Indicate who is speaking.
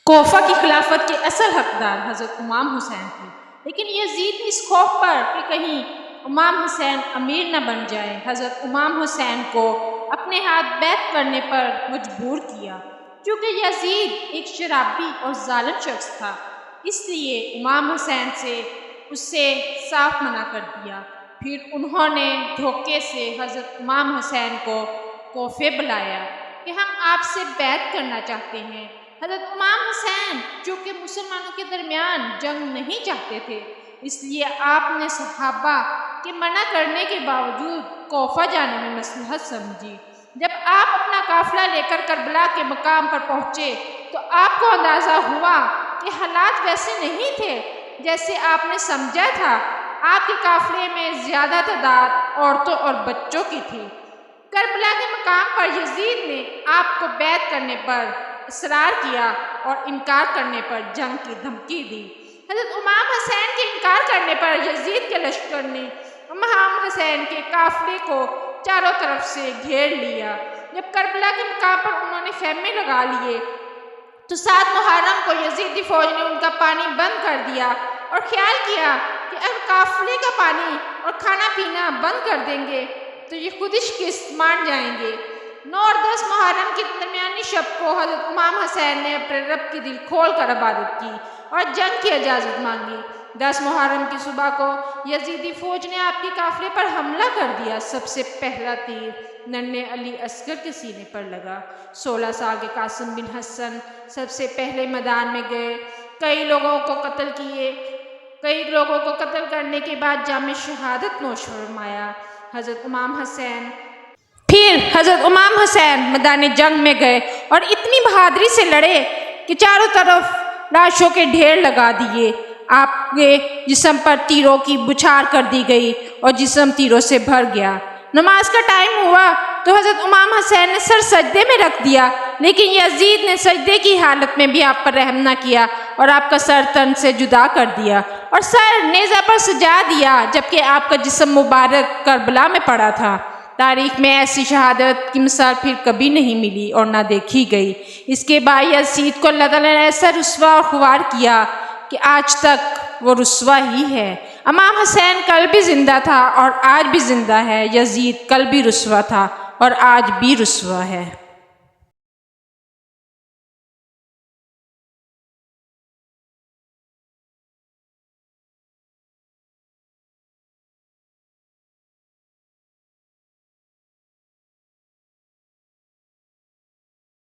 Speaker 1: کوفہ کی خلافت کے اصل حقدار حضرت امام حسین تھے، لیکن یزید نے اس خوف پر کہ کہیں امام حسین امیر نہ بن جائے، حضرت امام حسین کو اپنے ہاتھ بیعت کرنے پر مجبور کیا۔ چونکہ یزید ایک شرابی اور ظالم شخص تھا، اس لیے امام حسین سے اسے صاف منع کر دیا۔ پھر انہوں نے دھوکے سے حضرت امام حسین کو کوفے بلایا کہ ہم آپ سے بیعت کرنا چاہتے ہیں۔ حضرت امام حسین چونکہ مسلمانوں کے درمیان جنگ نہیں چاہتے تھے، اس لیے آپ نے صحابہ کے منع کرنے کے باوجود کوفہ جانے میں مصلحت سمجھی۔ جب آپ اپنا قافلہ لے کر کربلا کے مقام پر پہنچے تو آپ کو اندازہ ہوا کہ حالات ویسے نہیں تھے جیسے آپ نے سمجھا تھا۔ آپ کے قافلے میں زیادہ تعداد عورتوں اور بچوں کی تھی۔ کربلا کے مقام پر یزید نے آپ کو بیعت کرنے پر اصرار کیا اور انکار کرنے پر جنگ کی دھمکی دی۔ حضرت امام حسین کے انکار کرنے پر یزید کے لشکر نے امام حسین کے قافلے کو چاروں طرف سے گھیر لیا۔ جب کربلا کے مقام پر انہوں نے خیمے لگا لیے تو 7 محرم کو یزیدی فوج نے ان کا پانی بند کر دیا اور خیال کیا کہ اگر قافلے کا پانی اور کھانا پینا بند کر دیں گے تو یہ خود ہی شکست مان جائیں گے۔ 9 اور 10 محرم کی درمیانی شب کو حضرت امام حسین نے اپنے رب کی دل کھول کر عبادت کی اور جنگ کی اجازت مانگی۔ 10 محرم کی صبح کو یزیدی فوج نے آپ کے قافلے پر حملہ کر دیا۔ سب سے پہلا تیر ننھے علی اصغر کے سینے پر لگا۔ 16 سال کے قاسم بن حسن سب سے پہلے میدان میں گئے، کئی لوگوں کو قتل کرنے کے بعد جام شہادت نوش فرمایا۔ پھر حضرت امام حسین میدان جنگ میں گئے اور اتنی بہادری سے لڑے کہ چاروں طرف لاشوں کے ڈھیر لگا دیے۔ آپ کے جسم پر تیروں کی بچھار کر دی گئی اور جسم تیروں سے بھر گیا۔ نماز کا ٹائم ہوا تو حضرت امام حسین نے سر سجدے میں رکھ دیا، لیکن یزید نے سجدے کی حالت میں بھی آپ پر رحم نہ کیا اور آپ کا سر تن سے جدا کر دیا اور سر نیزہ پر سجا دیا، جبکہ آپ کا جسم مبارک کربلا میں پڑا تھا۔ تاریخ میں ایسی شہادت کی مثال پھر کبھی نہیں ملی اور نہ دیکھی گئی۔ اس کے بعد یزید کو اللہ تعالیٰ نے ایسا رسوا اور خوار کیا کہ آج تک وہ رسوا ہی ہے۔ امام حسین کل بھی زندہ تھا اور آج بھی زندہ ہے۔ یزید کل بھی رسوا تھا اور آج بھی رسوا ہے۔